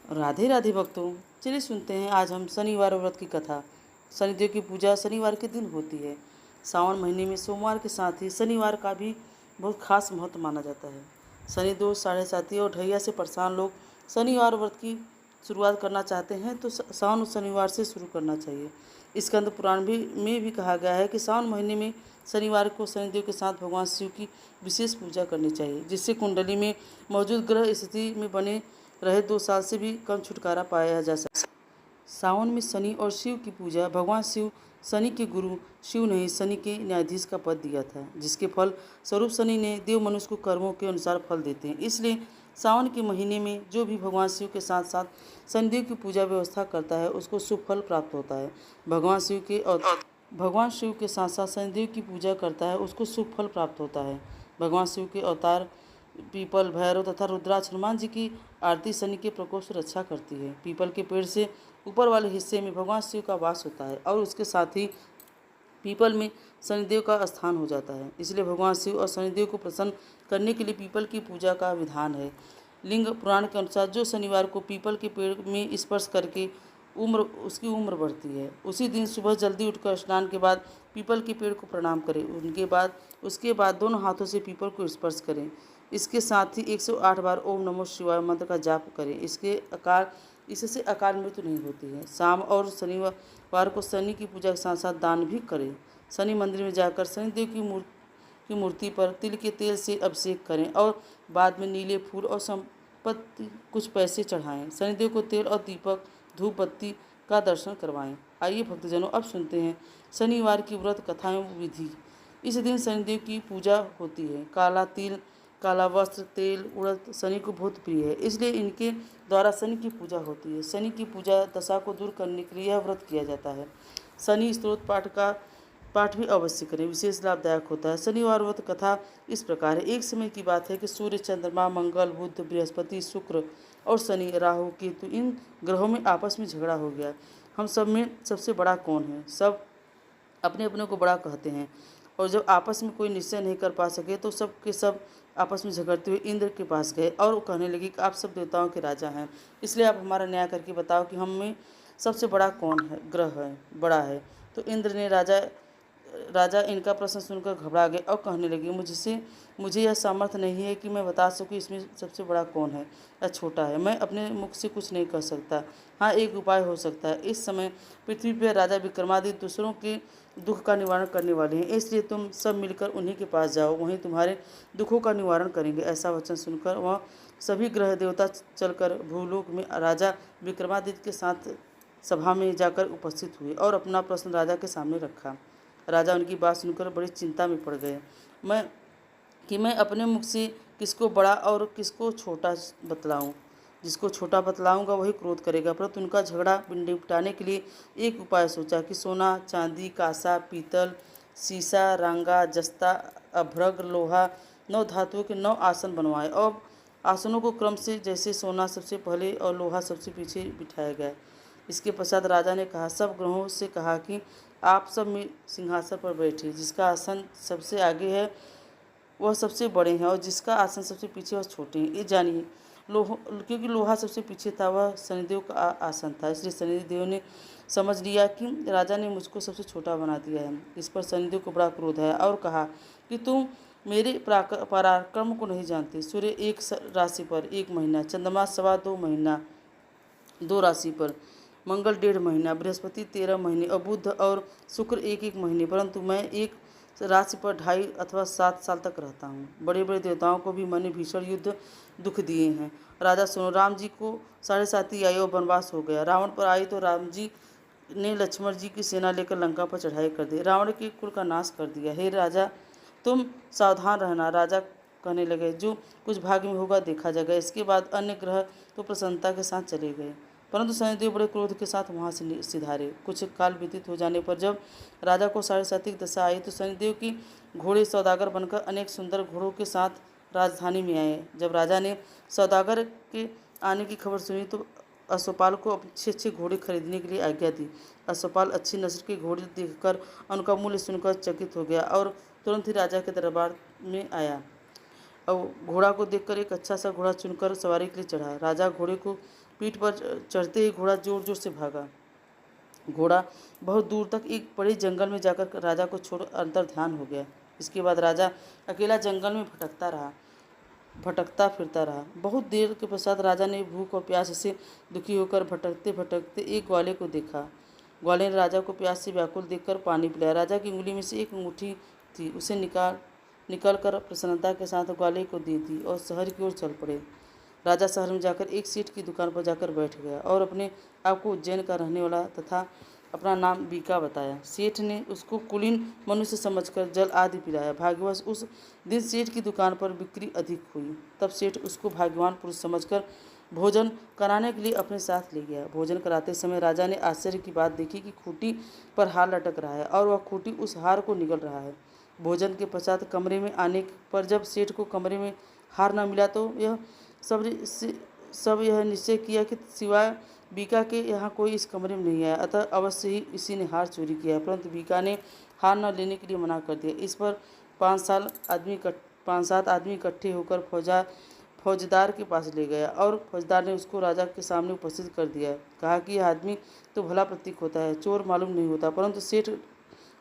राधे राधे भक्तों, चलिए सुनते हैं आज हम शनिवार व्रत की कथा। शनिदेव की पूजा शनिवार के दिन होती है। सावन महीने में सोमवार के साथ ही शनिवार का भी बहुत खास महत्व माना जाता है। शनि दोष, साढ़े साथी और ढैया से परेशान लोग शनिवार व्रत की शुरुआत करना चाहते हैं तो सावन शनिवार से शुरू करना चाहिए। स्कंद पुराण में भी कहा गया है कि सावन महीने में शनिवार को शनिदेव के साथ भगवान शिव की विशेष पूजा करनी चाहिए, जिससे कुंडली में मौजूद ग्रह स्थिति में बने रहे 2 साल से भी कम छुटकारा पाया जा सकता है। सावन में शनि और शिव की पूजा। भगवान शिव शनि के गुरु शिव ने ही शनि के न्यायाधीश का पद दिया था, जिसके फल स्वरूप शनि ने देव मनुष्य को कर्मों के अनुसार फल देते हैं। इसलिए सावन के महीने में जो भी भगवान शिव के साथ साथ शनिदेव की पूजा व्यवस्था करता है उसको शुभ फल प्राप्त होता है। भगवान शिव के साथ साथ शनिदेव की पूजा करता है उसको शुभ फल प्राप्त होता है। भगवान शिव के अवतार पीपल, भैरव तथा रुद्राक्ष हनुमान जी की आरती शनि के प्रकोप से रक्षा करती है। पीपल के पेड़ से ऊपर वाले हिस्से में भगवान शिव का वास होता है और उसके साथ ही पीपल में शनिदेव का स्थान हो जाता है। इसलिए भगवान शिव और शनिदेव को प्रसन्न करने के लिए पीपल की पूजा का विधान है। लिंग पुराण के अनुसार जो शनिवार को पीपल के पेड़ में स्पर्श करके उसकी उम्र बढ़ती है। उसी दिन सुबह जल्दी उठकर स्नान के बाद पीपल के पेड़ को प्रणाम करें। उसके बाद दोनों हाथों से पीपल को स्पर्श करें। इसके साथ ही 108 बार ओम नमो शिवाय मंत्र का जाप करें। इससे अकाल मृत्यु नहीं होती है। शाम और शनिवार को शनि की पूजा के साथ साथ दान भी करें। शनि मंदिर में जाकर शनिदेव की मूर्ति पर तिल के तेल से अभिषेक करें और बाद में नीले फूल और संपत्ति कुछ पैसे चढ़ाएं। शनिदेव को तेल और दीपक धूप बत्ती का दर्शन करवाएं। आइए भक्तजनों, अब सुनते हैं शनिवार की व्रत कथाएं विधि। इस दिन शनिदेव की पूजा होती है। काला तिल, काला वस्त्र, तेल, उड़द शनि को बहुत प्रिय है, इसलिए इनके द्वारा शनि की पूजा होती है। शनि की पूजा दशा को दूर करने के लिए यह व्रत किया जाता है। शनि स्तोत्र पाठ भी अवश्य करें, विशेष लाभदायक होता है। शनिवार व्रत कथा इस प्रकार है। एक समय की बात है कि सूर्य, चंद्रमा, मंगल, बुध, बृहस्पति, शुक्र और शनि, राहु, केतु इन ग्रहों में आपस में झगड़ा हो गया। हम सब में सबसे बड़ा कौन है? सब अपने अपने को बड़ा कहते हैं और जब आपस में कोई निश्चय नहीं कर पा सके तो सब के सब आपस में झगड़ते हुए इंद्र के पास गए और वो कहने लगे कि आप सब देवताओं के राजा हैं, इसलिए आप हमारा न्याय करके बताओ कि हम में सबसे बड़ा कौन है, ग्रह है, बड़ा है। तो इंद्र ने राजा इनका प्रश्न सुनकर घबरा गए और कहने लगे, मुझे यह सामर्थ्य नहीं है कि मैं बता सकूं इसमें सबसे बड़ा कौन है या छोटा है। मैं अपने मुख से कुछ नहीं कह सकता। हाँ, एक उपाय हो सकता है। इस समय पृथ्वी पर राजा विक्रमादित्य दूसरों के दुख का निवारण करने वाले हैं, इसलिए तुम सब मिलकर उन्हीं के पास जाओ, वहीं तुम्हारे दुखों का निवारण करेंगे। ऐसा वचन सुनकर वह सभी ग्रह देवता चलकर भूलोक में राजा विक्रमादित्य के साथ सभा में जाकर उपस्थित हुए और अपना प्रश्न राजा के सामने रखा। राजा उनकी बात सुनकर बड़ी चिंता में पड़ गए। मैं अपने मुख से किसको बड़ा और किसको छोटा बतलाऊं? जिसको छोटा बतलाऊंगा वही क्रोध करेगा। परंतु उनका झगड़ा निपटाने के लिए एक उपाय सोचा कि सोना, चांदी, कांसा, पीतल, सीसा, रांगा, जस्ता, अभ्रक, लोहा, 9 धातुओं के 9 आसन बनवाए और आसनों को क्रम से जैसे सोना सबसे पहले और लोहा सबसे पीछे बिठाया गया। इसके पश्चात राजा ने कहा, सब ग्रहों से कहा कि आप सब में सिंहासन पर बैठे। जिसका आसन सबसे आगे है वह सबसे बड़े हैं और जिसका आसन सबसे पीछे वह छोटे हैं। ये जानिए, क्योंकि लोहा सबसे पीछे था वह शनिदेव का आसन था, इसलिए शनिदेव ने समझ लिया कि राजा ने मुझको सबसे छोटा बना दिया है। इस पर शनिदेव को बड़ा क्रोध आया और कहा कि तुम मेरे पराक्रम को नहीं जानते। सूर्य एक राशि पर 1 महीना, चंद्रमा 2.25 महीना 2 राशि पर, मंगल 1.5 महीना, बृहस्पति 13 महीने और बुध और शुक्र 1-1 महीने, परंतु मैं एक राशि पर 2.5 अथवा 7 साल तक रहता हूँ। बड़े बड़े देवताओं को भी मैंने भीषण युद्ध दुख दिए हैं। राजा सुनो, राम जी को 7.5 आई और वनवास हो गया। रावण पर आई तो राम जी ने लक्ष्मण जी की सेना लेकर लंका पर चढ़ाई कर दी, रावण के कुल का नाश कर दिया। हे राजा, तुम सावधान रहना। राजा कहने लगे, जो कुछ भाग्य में होगा देखा जाएगा। इसके बाद अन्य ग्रह तो प्रसन्नता के साथ चले गए, परंतु शनिदेव बड़े क्रोध के साथ वहाँ से सिधारे। कुछ काल व्यतीत हो जाने पर जब राजा को 7.5 की दशा आई तो शनिदेव की घोड़े सौदागर बनकर अनेक सुंदर घोड़ों के साथ राजधानी में आए। जब राजा ने सौदागर के आने की खबर सुनी तो अश्वपाल को अच्छे अच्छे घोड़े खरीदने के लिए आज्ञा दी। अश्वपाल अच्छी नस्ल के घोड़े देखकर उनका मूल्य सुनकर चकित हो गया और तुरंत ही राजा के दरबार में आया। और घोड़ा को देखकर एक अच्छा सा घोड़ा चुनकर सवारी के लिए चढ़ा। राजा घोड़े को पीठ पर चढ़ते ही घोड़ा जोर जोर से भागा। घोड़ा बहुत दूर तक एक बड़े जंगल में जाकर राजा को छोड़ अंतर ध्यान हो गया। इसके बाद राजा अकेला जंगल में भटकता फिरता रहा। बहुत देर के पश्चात राजा ने भूख और प्यास से दुखी होकर भटकते भटकते एक ग्वाले को देखा। ग्वाले ने राजा को प्यास से व्याकुल देखकर पानी पिलाया। राजा की उंगली में से एक अंगूठी थी, उसे निकाल कर प्रसन्नता के साथ ग्वाले को दे दी और शहर की ओर चल पड़े। राजा शहर में जाकर एक सेठ की दुकान पर जाकर बैठ गया और अपने आप को उज्जैन का रहने वाला तथा अपना नाम बीका बताया। सेठ ने उसको कुलीन मनुष्य समझकर जल आदि पिलाया। भाग्यवश उस दिन सेठ की दुकान पर बिक्री अधिक हुई। तब सेठ उसको भाग्यवान पुरुष समझकर भोजन कराने के लिए अपने साथ ले गया। भोजन कराते समय राजा ने आश्चर्य की बात देखी कि खूंटी पर हार लटक रहा है और वह खूंटी उस हार को निगल रहा है। भोजन के पश्चात कमरे में आने पर जब सेठ को कमरे में हार न मिला तो सब यह निश्चय किया कि सिवाय बीका के यहाँ कोई इस कमरे में नहीं आया, अतः अवश्य ही इसी ने हार चोरी किया। परंतु बीका ने हार न लेने के लिए मना कर दिया। इस पर 5-7 आदमी इकट्ठे होकर फौजदार के पास ले गया और फौजदार ने उसको राजा के सामने उपस्थित कर दिया। कहा कि यह आदमी तो भला प्रतीक होता है, चोर मालूम नहीं होता, परंतु सेठ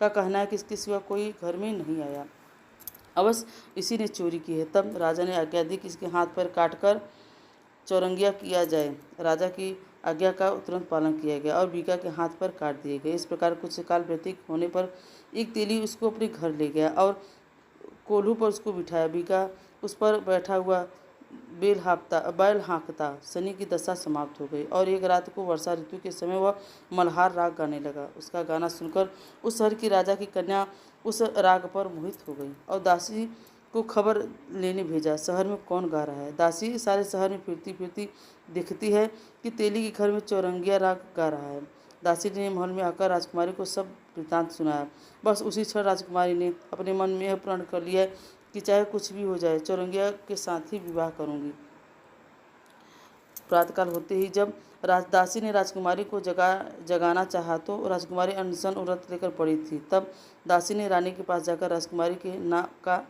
का कहना है कि इसके सिवा कोई घर में नहीं आया, अवश्य इसी ने चोरी की है। तब राजा ने आज्ञा दी कि इसके हाथ पैर काटकर चौरंगिया किया जाए। राजा की आज्ञा का तुरंत पालन किया गया और बीका के हाथ पर काट दिए गए। इस प्रकार कुछ काल व्यतीत होने पर एक तेली उसको अपने घर ले गया और कोल्हू पर उसको बिठाया। बीका उस पर बैठा हुआ बैल हाँकता शनि की दशा समाप्त हो गई और एक रात को वर्षा ऋतु के समय वह मल्हार राग गाने लगा। उसका गाना सुनकर उस शहर की राजा की कन्या उस राग पर मोहित हो गई और दासी को खबर लेने भेजा, शहर में कौन गा रहा है। दासी सारे शहर में फिरती फिरती देखती है कि तेली के घर में चौरंगिया राग गा रहा है। दासी ने महल में आकर राजकुमारी को सब वृत्तांत सुनाया। बस उसी क्षण राजकुमारी ने अपने मन में यह प्रण कर लिया कि चाहे कुछ भी हो जाए, चौरंगिया के साथ ही विवाह करूंगी। प्रातःकाल होते ही जब दासी ने राजकुमारी को जगाना चाहा तो राजकुमारी अनशन व्रत लेकर पड़ी थी। तब दासी ने रानी के पास जाकर राजकुमारी के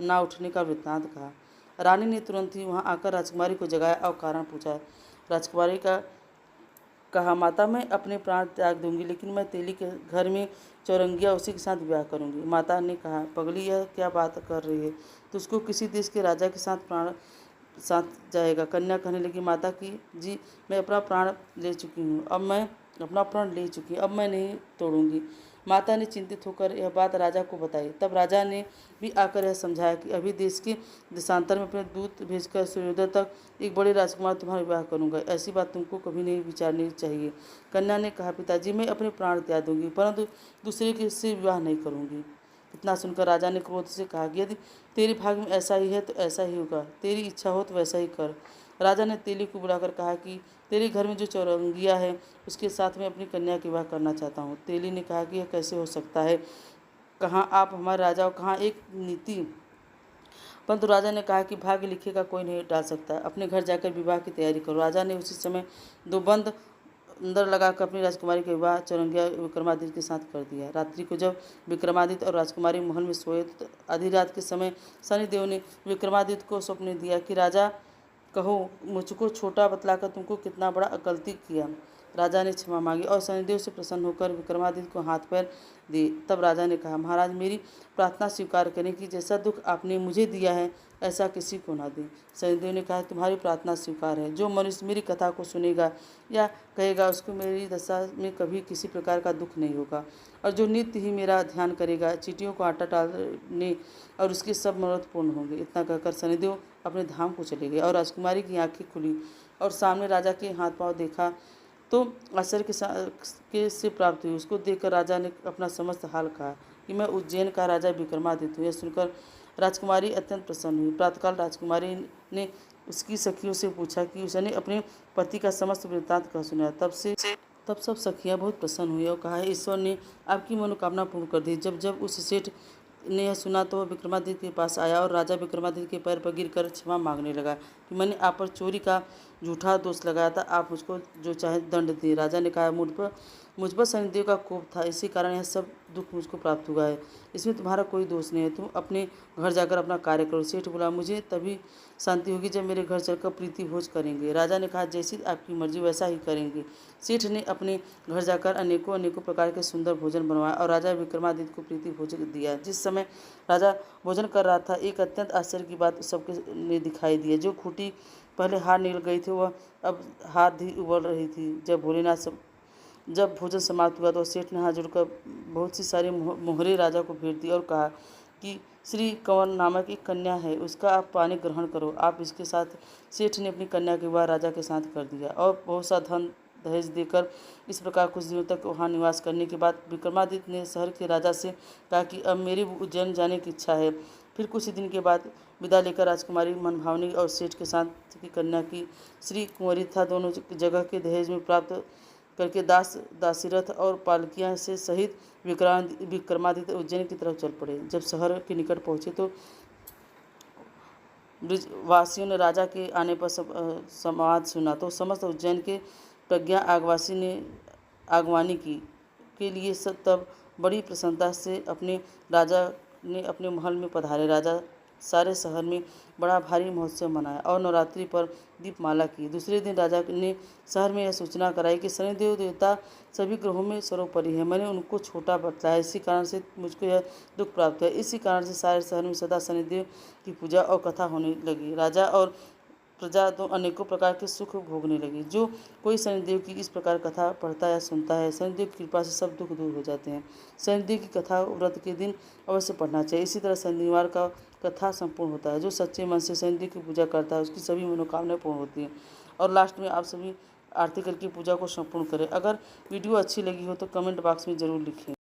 ना उठने का वृत्तांत कहा। रानी ने तुरंत ही वहां आकर राजकुमारी को जगाया और कारण पूछा। राजकुमारी का कहा, माता मैं अपने प्राण त्याग दूंगी, लेकिन मैं तेली के घर में चौरंगिया उसी के साथ विवाह करूंगी। माता ने कहा, पगली यह क्या बात कर रही है, तुझको किसी देश के राजा के साथ जाएगा। कन्या कहने लगी, माता की जी मैं अपना प्राण ले चुकी हूँ, अब मैं नहीं तोड़ूंगी। माता ने चिंतित होकर यह बात राजा को बताई। तब राजा ने भी आकर यह समझाया कि अभी देश के देशांतर में अपने दूत भेजकर सूर्योदय तक एक बड़े राजकुमार तुम्हारा विवाह करूंगा। ऐसी बात तुमको कभी नहीं विचारनी चाहिए। कन्या ने कहा, पिताजी मैं अपने प्राण त्याग दूंगी, परंतु दूसरे के से विवाह नहीं करूंगी। इतना सुनकर राजा ने क्रोध से कहा, यदि तेरे भाग में ऐसा ही है तो ऐसा ही होगा, तेरी इच्छा हो तो वैसा ही कर। राजा ने तेली को बुलाकर कहा कि तेरे घर में जो चौरंगिया है उसके साथ में अपनी कन्या का विवाह करना चाहता हूँ। तेली ने कहा कि यह कैसे हो सकता है, कहाँ आप हमारे राजा और कहाँ एक नीति। परंतु राजा ने कहा कि भाग्य लिखे का कोई नहीं डाल सकता, अपने घर जाकर विवाह की तैयारी करो। राजा ने उसी समय 2 बंद अंदर लगाकर अपनी राजकुमारी का विवाह चौरंगिया विक्रमादित्य के साथ कर दिया। रात्रि को जब विक्रमादित्य और राजकुमारी महल में सोए तो आधी रात के समय शनिदेव ने विक्रमादित्य को स्वप्न दिया कि राजा कहो मुझको छोटा बतलाकर तुमको कितना बड़ा गलती किया। राजा ने क्षमा मांगी और शनिदेव से प्रसन्न होकर विक्रमादित्य को हाथ पैर दिए। तब राजा ने कहा, महाराज मेरी प्रार्थना स्वीकार करें कि जैसा दुख आपने मुझे दिया है ऐसा किसी को ना दें। शनिदेव ने कहा, तुम्हारी प्रार्थना स्वीकार है। जो मनुष्य मेरी कथा को सुनेगा या कहेगा उसको मेरी दशा में कभी किसी प्रकार का दुख नहीं होगा, और जो नित्य ही मेरा ध्यान करेगा चींटियों को आटा डालने और उसके सब मनोरथ पूर्ण होंगे। इतना कहकर शनिदेव अपने धाम को चले गए और राजकुमारी की आंखें खुली और सामने राजा के हाथ पांव देखा तो आश्चर्य से प्राप्त हुई। उसको देखकर राजा ने अपना समस्त हाल कहा कि मैं उज्जैन का राजा विक्रमादित्य हूँ। यह सुनकर राजकुमारी अत्यंत प्रसन्न हुई। प्रातःकाल राजकुमारी ने उसकी सखियों से पूछा कि उसने अपने पति का समस्त वृत्तांत कह सुना। तब सब सखियाँ बहुत प्रसन्न हुई और कहा, ईश्वर ने आपकी मनोकामना पूर्ण कर दी। जब उस सेठ ने यह सुना तो वह विक्रमादित्य के पास आया और राजा विक्रमादित्य के पैर पर गिरकर क्षमा मांगने लगा कि मैंने आप पर चोरी का झूठा दोष लगाया था, आप मुझको जो चाहे दंड दिए। राजा ने कहा, मुझ पर शनिदेव का कोप था, इसी कारण यह सब दुख मुझको प्राप्त हुआ है। इसमें तुम्हारा कोई दोष नहीं है, तुम अपने घर जाकर अपना कार्य करो। सेठ बोला, मुझे तभी शांति होगी जब मेरे घर चलकर प्रीति भोज करेंगे। राजा ने कहा, जैसी आपकी मर्जी वैसा ही करेंगे। सेठ ने अपने घर जाकर अनेकों अनेकों प्रकार के सुंदर भोजन बनवाया और राजा विक्रमादित्य को प्रीति भोजन दिया। जिस समय राजा भोजन कर रहा था, एक अत्यंत आश्चर्य की बात सबके ने दिखाई दी। जो खूंटी पहले हार निकल गई थी, वह अब हाथ ही उबल रही थी। जब भोजन समाप्त हुआ तो सेठ ने हाथ जोड़कर बहुत सी सारी मोहरे राजा को भेंट दी और कहा कि श्री कंवर नामक एक कन्या है, उसका आप पानी ग्रहण करो, आप इसके साथ। सेठ ने अपनी कन्या के विवाह राजा के साथ कर दिया और बहुत सा धन दहेज देकर इस प्रकार कुछ दिनों तक वहाँ निवास करने के बाद विक्रमादित्य ने शहर के राजा से कहा कि अब मेरी उज्जैन जाने की इच्छा है। फिर कुछ दिन के बाद विदा लेकर राजकुमारी मनभावनी और सेठ के साथ की कन्या की श्री कुंवरी था दोनों जगह के दहेज में प्राप्त करके दासीरथ और पालकियां से सहित विक्रमादित्य उज्जैन की तरफ चल पड़े। जब शहर के निकट पहुंचे तो ब्रजवासियों ने राजा के आने पर संवाद सुना तो समस्त उज्जैन के प्रज्ञा आगवासी ने आगवानी की के लिए तब बड़ी प्रसन्नता से अपने राजा ने अपने महल में पधारे। राजा सारे शहर में बड़ा भारी महोत्सव मनाया और नवरात्रि पर दीपमाला की। दूसरे दिन राजा ने शहर में यह सूचना कराई कि शनिदेव देवता सभी ग्रहों में सर्वोपरि है, मैंने उनको छोटा बतलाया, इसी कारण से मुझको यह दुख प्राप्त है। इसी कारण से सारे शहर में सदा शनिदेव की पूजा और कथा होने लगी। राजा और प्रजा तो अनेकों प्रकार के सुख भोगने लगी। जो कोई शनिदेव की इस प्रकार कथा पढ़ता या सुनता है, शनिदेव की कृपा से सब दुख दूर हो जाते हैं। शनिदेव की कथा व्रत के दिन अवश्य पढ़ना चाहिए। इसी तरह शनिवार का कथा संपूर्ण होता है। जो सच्चे मन से शनिदेव की पूजा करता है उसकी सभी मनोकामनाएं पूर्ण होती हैं। और लास्ट में आप सभी आरती करके पूजा को संपूर्ण करें। अगर वीडियो अच्छी लगी हो तो कमेंट बॉक्स में ज़रूर लिखें।